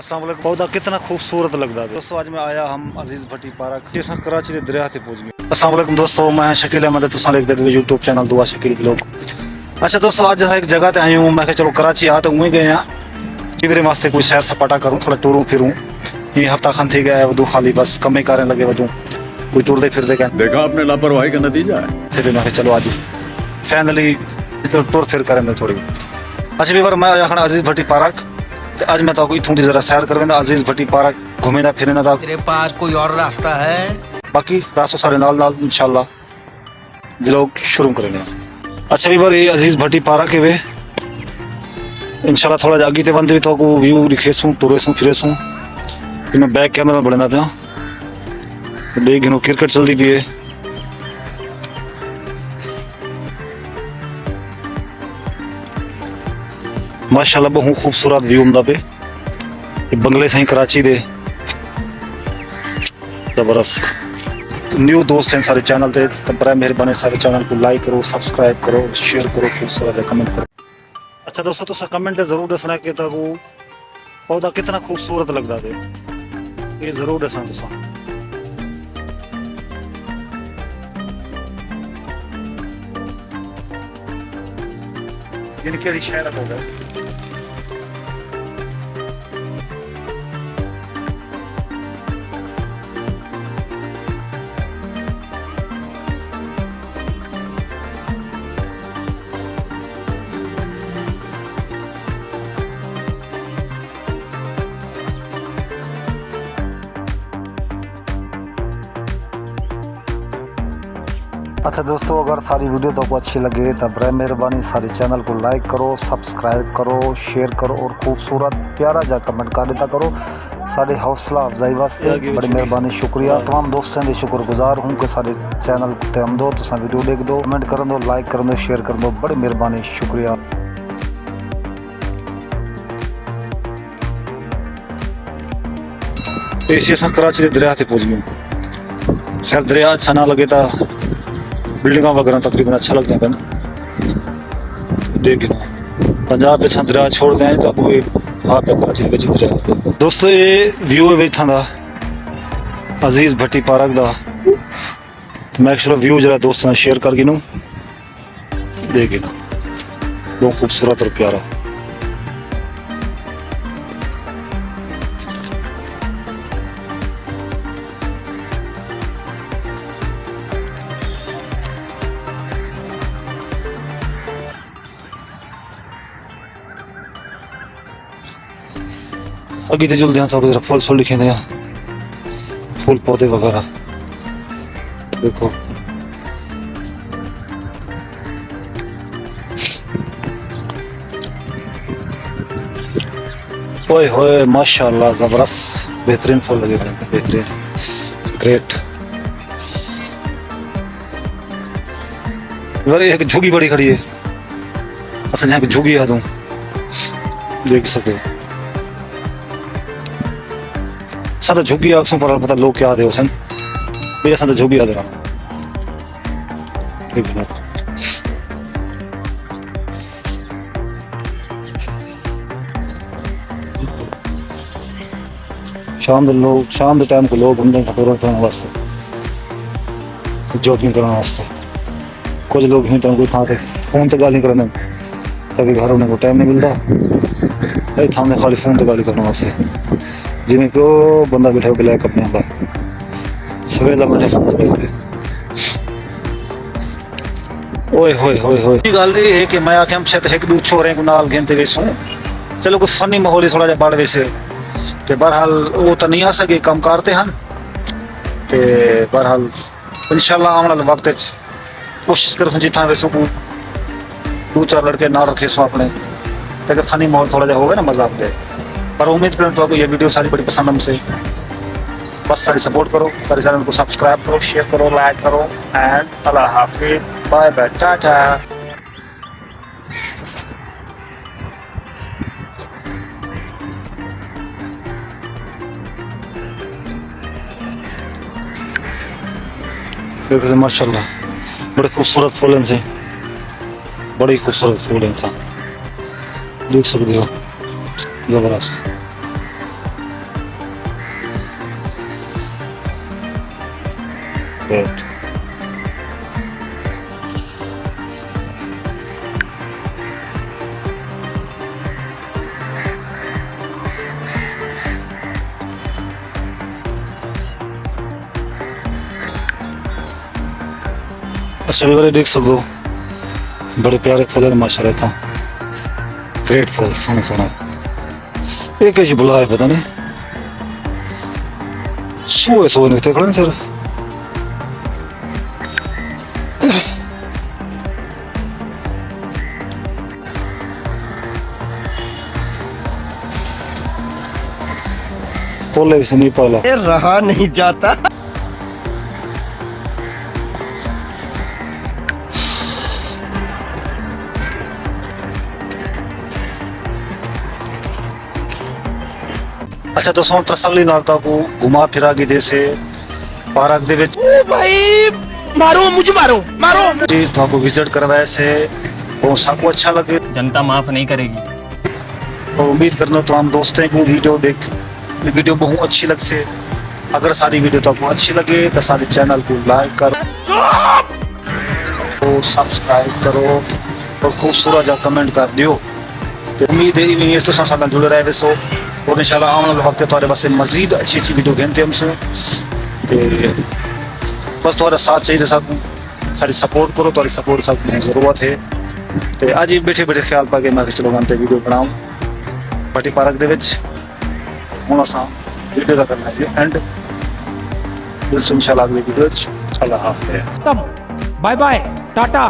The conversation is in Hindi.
अस्सलाम वालेकुम। पौधा कितना खूबसूरत लगता है दोस्तों। आज मैं आया हम अजीज भट्टी पार्क जिस कराची के दरिया से पहुंच गए। अस्सलाम वालेकुम दोस्तों, मैं शकील अहमद तुसा देख रहे यूट्यूब चैनल दुआ शकील लोग। अच्छा दोस्तों, आज एक जगह ते आई हूँ, मैं चलो कराची आ तो वहीं गए हैं किधरे वास्ते कोई सैर सपाटा करूँ, थोड़ा टूरूं फिरूं। ये हफ्ता खन थी गया है वधू खाली बस कमे कारण लगे वधू कोई टूरते फिरते गए। देखा आपने लापरवाही का नतीजा है। इसलिए मैं चलो आज फाइनली टूर फिर करेंगे थोड़ी। अच्छा भी बार मैं आया खड़ा अजीज भट्टी पार्क, तो आज मैं तो इतों की जरा सैर करवेंदा अजीज भट्टी पार्क घूमेंदा फिरेंदा था। तेरे पास कोई और रास्ता है? बाकी रास्तों सारे नाल नाल इंशाल्लाह व्लॉग शुरू करेंगे। अच्छा भी बार ये अजीज भट्टी पार्क है वे इंशाल्लाह थोड़ा आगे ते वंदे तो को व्यू दिखेसूं टूरेसूं फिरेसूं। मैं बैक कैमरा बढ़ना पिया देख गिनो क्रिकेट चलती पई है। माशाल्लाह बहुत खूबसूरत व्यू हुंदा पे बंगले सही कराची दे जबरदस्त। न्यू दोस्त हैं सारे चैनल ते तो बड़ा मेहरबानी सारे चैनल को लाइक करो, सब्सक्राइब करो, शेयर करो, खूबसूरत कमेंट करो। अच्छा दोस्तों तुसा कमेंट जरूर दसना कि तो वो पौधा कितना खूबसूरत लगता है, ये जरूर दसना तुसा। यानी केड़ी शहर पौधा अच्छा दोस्तों, अगर सारी वीडियो तो आपको अच्छी लगे तो बड़ा मेहरबानी सारे चैनल को लाइक करो, सब्सक्राइब करो, शेयर करो और खूबसूरत प्यारा जा कमेंट कर देता करो। सारे हौसला अफजाई वास्ते बड़ी मेहरबानी शुक्रिया। तमाम दोस्तों के शुक्रगुजार हूँ कि सारे चैनल को टाइम दो, तो वीडियो देख दो, कमेंट कर दो, लाइक कर दो, शेयर कर दो, बड़ी मेहरबानी शुक्रिया। ऐसे अस कराची के दरिया से पहुंच गए। खैर दरिया अच्छा ना लगे तो बिल्डिंग वगैरह तकरीबन अच्छा लगता है ना। देख पंजाब के दरिया छोड़ दें तो कोई हाँ पे कराची के दरिया। दोस्तों ये व्यू है इतना का अजीज भट्टी पार्क का, तो मैं एक्चुअली व्यू जरा दोस्तों शेयर कर गिनूँ देख गिनो बहुत खूबसूरत और प्यारा। अगे तो जुलते हैं तो फूल फूल लिखे हैं, फूल पौधे वगैरह देखो। ओए होए माशाल्लाह जबरदस्त बेहतरीन फूल लगे हुए हैं, बेहतरीन ग्रेट। एक झुगी बड़ी खड़ी है, अच्छा यहाँ पे झुगी आ दूँ देख सकते हो। तो झुग्गी आखों पर पता लोग क्या आते हुसन भैया तो झुग्गी आते रहा ठीक है। शाम के टाइम को लोग घूमते खतोर करने वास्ते, जॉगिंग करने वास्ते। कुछ लोग ही टाइम कोई था फोन से गाली करने तभी घर होने को टाइम नहीं मिलता, थाने खाली फोन से गाली करने वास्ते जिमें को बंदा बैठा ब्लैक अपने आप सवेला मैंने ओए होए होए होए। गल ये है कि मैं आख्या शायद एक दो छोरे को नाल गेंदे वेसू चलो कोई फनी माहौल थोड़ा जा बढ़ वैसे ते बहरहाल वो तो नहीं आ सके कम करते हैं ते बहरहाल इंशाल्लाह आने वाले वक्त कोशिश करूँ जितना वैसू को दो चार लड़के ना रखे सो अपने ताकि फनी माहौल थोड़ा जा होगा ना मजा आते। पर उम्मीद करें तो आपको ये वीडियो सारी बड़ी पसंद हमसे, बस सारी सपोर्ट करो, सारे चैनल को सब्सक्राइब करो, शेयर करो, लाइक करो एंड अल्लाह हाफिज, बाय बाय, टाटा। देखो माशाल्लाह बड़े खूबसूरत फूल हैं, बड़ी खूबसूरत फूल हैं, देख सकते हो जबरदस्त। Good. अच्छा भी बारे देख सकते हो, बड़े प्यारे फूल हैं माशाल्लाह था, ग्रेट फूल सोने सोना। एक ऐसी बुला है पता नहीं, सोए सोए निकते खड़े सिर्फ। पोले भी से नहीं पाला। रहा नहीं जाता। अच्छा दोस्तों तसल्ली नाल ताकू घुमा फिरा के देसे पार्क दे विच भाई मारो मुझे मारो मारो। जी ताकू विजिट करवाए से वो साको अच्छा लगे। जनता माफ नहीं करेगी। और उम्मीद करना तो हम दोस्तों को वीडियो बहुत अच्छी लग से। अगर सारी वीडियो तो आपको अच्छी लगे तो सारे चैनल को लाइक करो, तो सब्सक्राइब करो और खूबसूरत जा कमेंट कर दियो। तो उम्मीद है इवें इस साथ साथ जुड़े रहे सो और इंशाल्लाह आने वाले वक्त तुम्हारे वास्ते मजीद अच्छी वीडियो घेनते हम सो। ते बस तुम्हारा साथ चाहिए साकू, सारी सपोर्ट करो, तुम्हारी सपोर्ट साकू बहुत ज़रूरत है। तो आज ही बैठे बैठे ख्याल पा के मैं चलो मैं वीडियो बनाऊँ भट्टी पार्क दे विच। हुण असां वीडियो का करना है एंड इंशाल्लाह अगली वीडियो अल्लाह हाफ़िज़। Bye bye Tata.